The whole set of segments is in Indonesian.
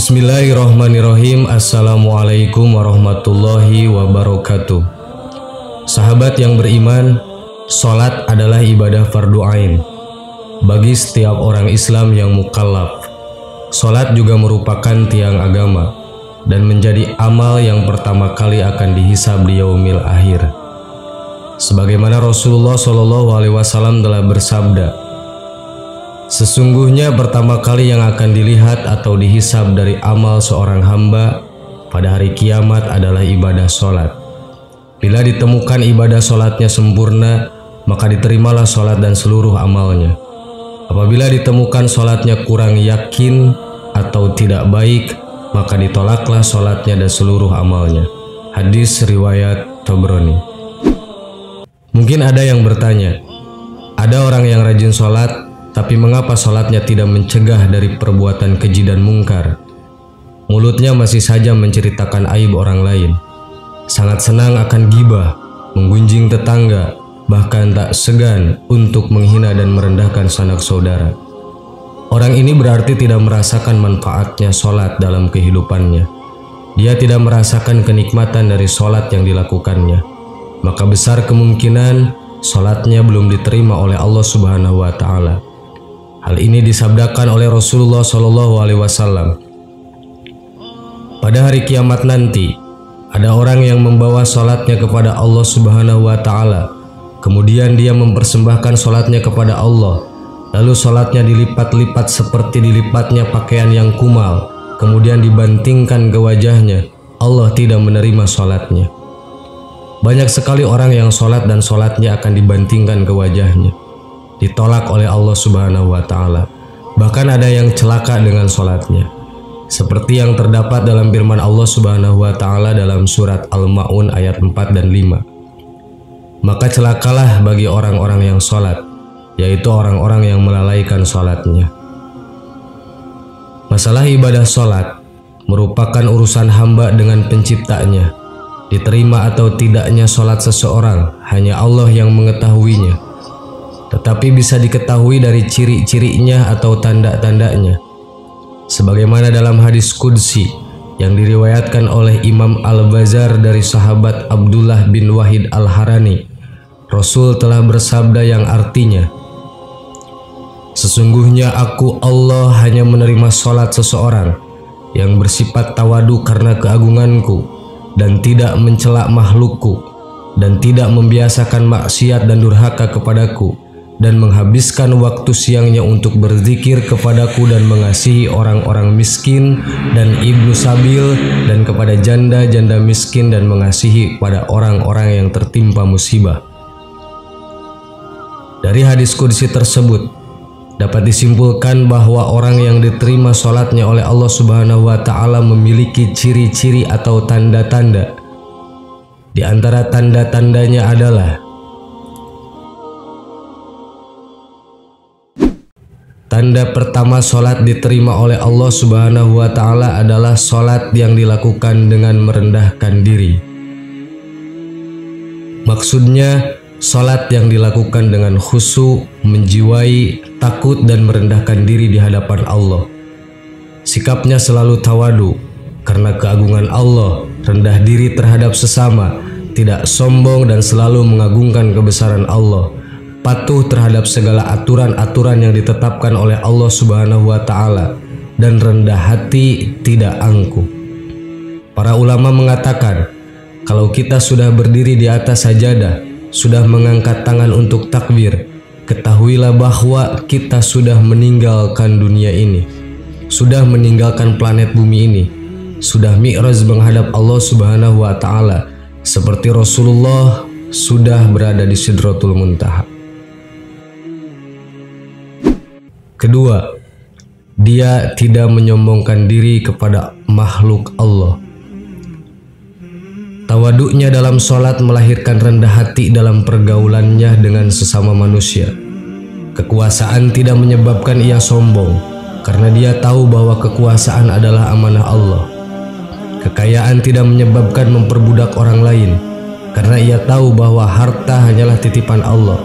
Bismillahirrahmanirrahim. Assalamualaikum warahmatullahi wabarakatuh. Sahabat yang beriman, sholat adalah ibadah fardu ain bagi setiap orang Islam yang mukallaf. Sholat juga merupakan tiang agama dan menjadi amal yang pertama kali akan dihisab di yaumil akhir. Sebagaimana Rasulullah SAW telah bersabda, sesungguhnya pertama kali yang akan dilihat atau dihisab dari amal seorang hamba pada hari kiamat adalah ibadah sholat. Bila ditemukan ibadah sholatnya sempurna, maka diterimalah sholat dan seluruh amalnya. Apabila ditemukan sholatnya kurang yakin atau tidak baik, maka ditolaklah sholatnya dan seluruh amalnya. Hadis riwayat Tabrani. Mungkin ada yang bertanya, ada orang yang rajin sholat, tapi mengapa sholatnya tidak mencegah dari perbuatan keji dan mungkar? Mulutnya masih saja menceritakan aib orang lain. Sangat senang akan gibah, menggunjing tetangga, bahkan tak segan untuk menghina dan merendahkan sanak saudara. Orang ini berarti tidak merasakan manfaatnya sholat dalam kehidupannya. Dia tidak merasakan kenikmatan dari sholat yang dilakukannya. Maka besar kemungkinan sholatnya belum diterima oleh Allah Subhanahu wa Ta'ala. Hal ini disabdakan oleh Rasulullah SAW. Pada hari kiamat nanti, ada orang yang membawa sholatnya kepada Allah Subhanahu wa Ta'ala. Kemudian dia mempersembahkan sholatnya kepada Allah. Lalu sholatnya dilipat-lipat seperti dilipatnya pakaian yang kumal. Kemudian dibantingkan ke wajahnya. Allah tidak menerima sholatnya. Banyak sekali orang yang sholat dan sholatnya akan dibantingkan ke wajahnya, ditolak oleh Allah Subhanahu wa Ta'ala. Bahkan ada yang celaka dengan sholatnya, seperti yang terdapat dalam firman Allah Subhanahu wa Ta'ala dalam surat Al-Ma'un ayat 4 dan 5. Maka celakalah bagi orang-orang yang sholat, yaitu orang-orang yang melalaikan sholatnya. Masalah ibadah sholat merupakan urusan hamba dengan penciptanya. Diterima atau tidaknya sholat seseorang hanya Allah yang mengetahuinya. Tetapi bisa diketahui dari ciri-cirinya atau tanda-tandanya. Sebagaimana dalam hadis qudsi yang diriwayatkan oleh Imam Al-Bazzar dari sahabat Abdullah bin Wahid Al-Harani, Rasul telah bersabda yang artinya, sesungguhnya aku Allah hanya menerima sholat seseorang yang bersifat tawadu karena keagunganku dan tidak mencela makhlukku dan tidak membiasakan maksiat dan durhaka kepadaku, dan menghabiskan waktu siangnya untuk berzikir kepadaku dan mengasihi orang-orang miskin dan ibnu sabil dan kepada janda-janda miskin dan mengasihi pada orang-orang yang tertimpa musibah. Dari hadis qudsi tersebut dapat disimpulkan bahwa orang yang diterima sholatnya oleh Allah Subhanahu wa Ta'ala memiliki ciri-ciri atau tanda-tanda. Di antara tanda-tandanya adalah: tanda pertama sholat diterima oleh Allah Subhanahu wa Ta'ala adalah sholat yang dilakukan dengan merendahkan diri. Maksudnya, sholat yang dilakukan dengan khusyuk, menjiwai, takut dan merendahkan diri di hadapan Allah. Sikapnya selalu tawadu karena keagungan Allah, rendah diri terhadap sesama, tidak sombong dan selalu mengagungkan kebesaran Allah, patuh terhadap segala aturan-aturan yang ditetapkan oleh Allah Subhanahu wa Ta'ala, dan rendah hati, tidak angkuh. Para ulama mengatakan, kalau kita sudah berdiri di atas sajadah, sudah mengangkat tangan untuk takbir, ketahuilah bahwa kita sudah meninggalkan dunia ini, sudah meninggalkan planet bumi ini, sudah mi'raj menghadap Allah Subhanahu wa Ta'ala, seperti Rasulullah sudah berada di Sidratul Muntaha. Kedua, dia tidak menyombongkan diri kepada makhluk Allah. Tawaduknya dalam sholat melahirkan rendah hati dalam pergaulannya dengan sesama manusia. Kekuasaan tidak menyebabkan ia sombong, karena dia tahu bahwa kekuasaan adalah amanah Allah. Kekayaan tidak menyebabkan memperbudak orang lain, karena ia tahu bahwa harta hanyalah titipan Allah.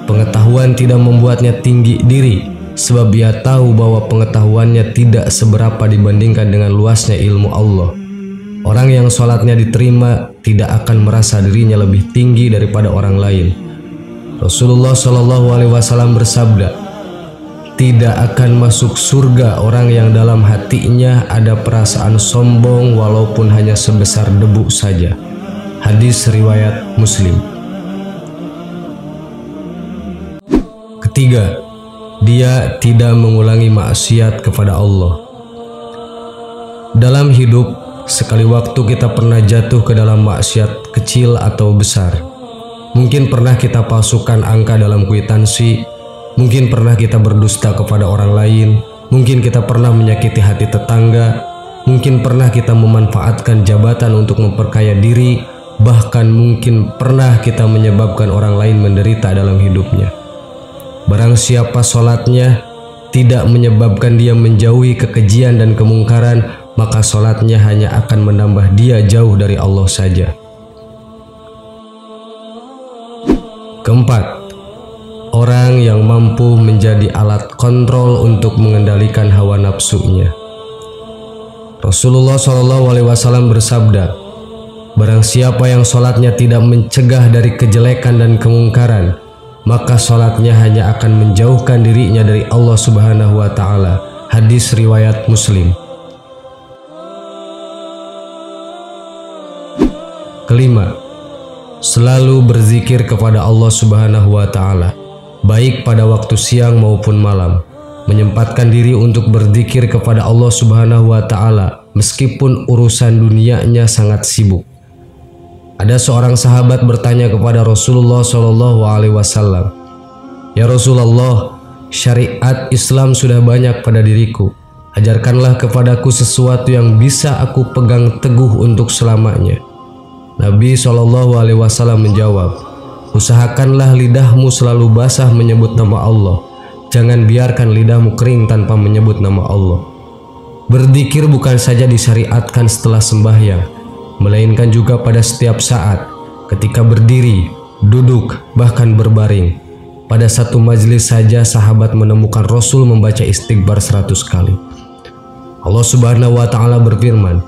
Pengetahuan tidak membuatnya tinggi diri, sebab ia tahu bahwa pengetahuannya tidak seberapa dibandingkan dengan luasnya ilmu Allah. Orang yang sholatnya diterima tidak akan merasa dirinya lebih tinggi daripada orang lain. Rasulullah Shallallahu Alaihi Wasallam bersabda, tidak akan masuk surga orang yang dalam hatinya ada perasaan sombong walaupun hanya sebesar debu saja. Hadis riwayat Muslim. Ketiga, dia tidak mengulangi maksiat kepada Allah. Dalam hidup, sekali waktu kita pernah jatuh ke dalam maksiat kecil atau besar. Mungkin pernah kita palsukan angka dalam kwitansi, mungkin pernah kita berdusta kepada orang lain, mungkin kita pernah menyakiti hati tetangga, mungkin pernah kita memanfaatkan jabatan untuk memperkaya diri, bahkan mungkin pernah kita menyebabkan orang lain menderita dalam hidupnya. Barang siapa sholatnya tidak menyebabkan dia menjauhi kekejian dan kemungkaran, maka sholatnya hanya akan menambah dia jauh dari Allah saja. Keempat, orang yang mampu menjadi alat kontrol untuk mengendalikan hawa nafsunya. Rasulullah SAW bersabda, barang siapa yang sholatnya tidak mencegah dari kejelekan dan kemungkaran, maka sholatnya hanya akan menjauhkan dirinya dari Allah Subhanahu wa Ta'ala. Hadis riwayat Muslim. Kelima, selalu berzikir kepada Allah Subhanahu wa Ta'ala, baik pada waktu siang maupun malam. Menyempatkan diri untuk berzikir kepada Allah Subhanahu wa Ta'ala meskipun urusan dunianya sangat sibuk. Ada seorang sahabat bertanya kepada Rasulullah SAW, "Ya Rasulullah, syariat Islam sudah banyak pada diriku. Ajarkanlah kepadaku sesuatu yang bisa aku pegang teguh untuk selamanya." Nabi SAW menjawab, "Usahakanlah lidahmu selalu basah menyebut nama Allah. Jangan biarkan lidahmu kering tanpa menyebut nama Allah." Berzikir bukan saja disyariatkan setelah sembahyang, melainkan juga pada setiap saat, ketika berdiri, duduk, bahkan berbaring. Pada satu majelis saja sahabat menemukan Rasul membaca istighfar 100 kali. Allah Subhanahu wa Ta'ala berfirman,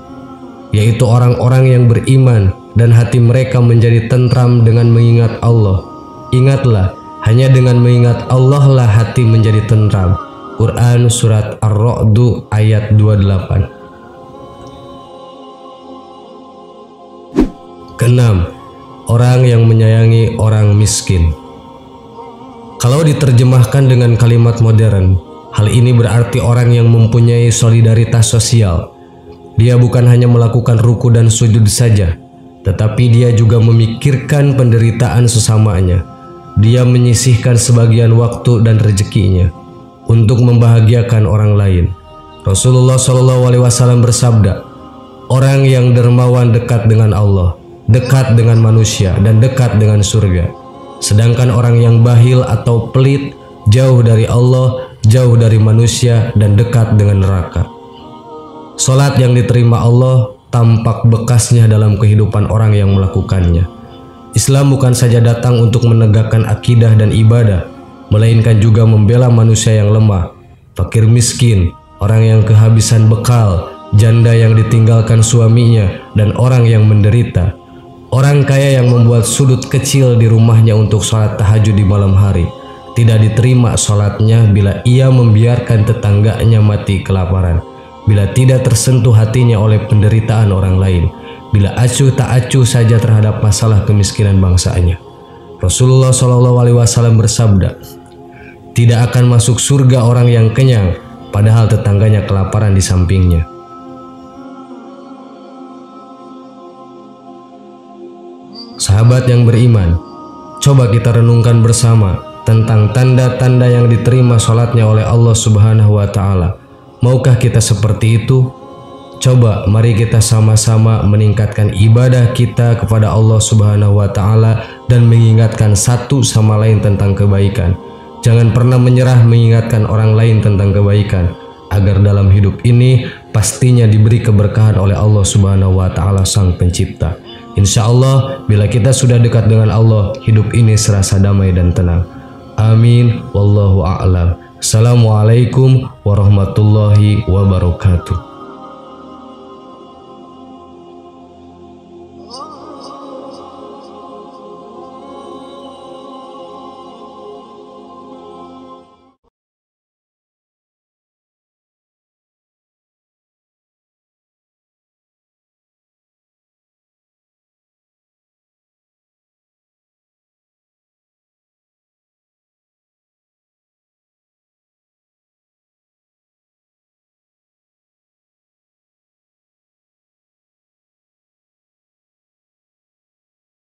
yaitu orang-orang yang beriman dan hati mereka menjadi tentram dengan mengingat Allah. Ingatlah, hanya dengan mengingat Allah lah hati menjadi tentram. Quran Surat Ar-Ra'd ayat 28. Keenam, orang yang menyayangi orang miskin. Kalau diterjemahkan dengan kalimat modern, hal ini berarti orang yang mempunyai solidaritas sosial. Dia bukan hanya melakukan ruku dan sujud saja, tetapi dia juga memikirkan penderitaan sesamanya. Dia menyisihkan sebagian waktu dan rezekinya untuk membahagiakan orang lain. Rasulullah SAW bersabda, orang yang dermawan dekat dengan Allah, dekat dengan manusia, dan dekat dengan surga. Sedangkan orang yang bahil atau pelit jauh dari Allah, jauh dari manusia, dan dekat dengan neraka. Salat yang diterima Allah tampak bekasnya dalam kehidupan orang yang melakukannya. Islam bukan saja datang untuk menegakkan akidah dan ibadah, melainkan juga membela manusia yang lemah, fakir miskin, orang yang kehabisan bekal, janda yang ditinggalkan suaminya, dan orang yang menderita. Orang kaya yang membuat sudut kecil di rumahnya untuk sholat tahajud di malam hari, tidak diterima sholatnya bila ia membiarkan tetangganya mati kelaparan, bila tidak tersentuh hatinya oleh penderitaan orang lain, bila acuh tak acuh saja terhadap masalah kemiskinan bangsanya. Rasulullah SAW bersabda, tidak akan masuk surga orang yang kenyang, padahal tetangganya kelaparan di sampingnya. Sahabat yang beriman, coba kita renungkan bersama tentang tanda-tanda yang diterima sholatnya oleh Allah Subhanahu wa Ta'ala. Maukah kita seperti itu? Coba mari kita sama-sama meningkatkan ibadah kita kepada Allah Subhanahu wa Ta'ala dan mengingatkan satu sama lain tentang kebaikan. Jangan pernah menyerah mengingatkan orang lain tentang kebaikan, agar dalam hidup ini pastinya diberi keberkahan oleh Allah Subhanahu wa Ta'ala Sang Pencipta. Insya Allah, bila kita sudah dekat dengan Allah, hidup ini serasa damai dan tenang. Amin. Wallahu a'lam. Assalamualaikum warahmatullahi wabarakatuh.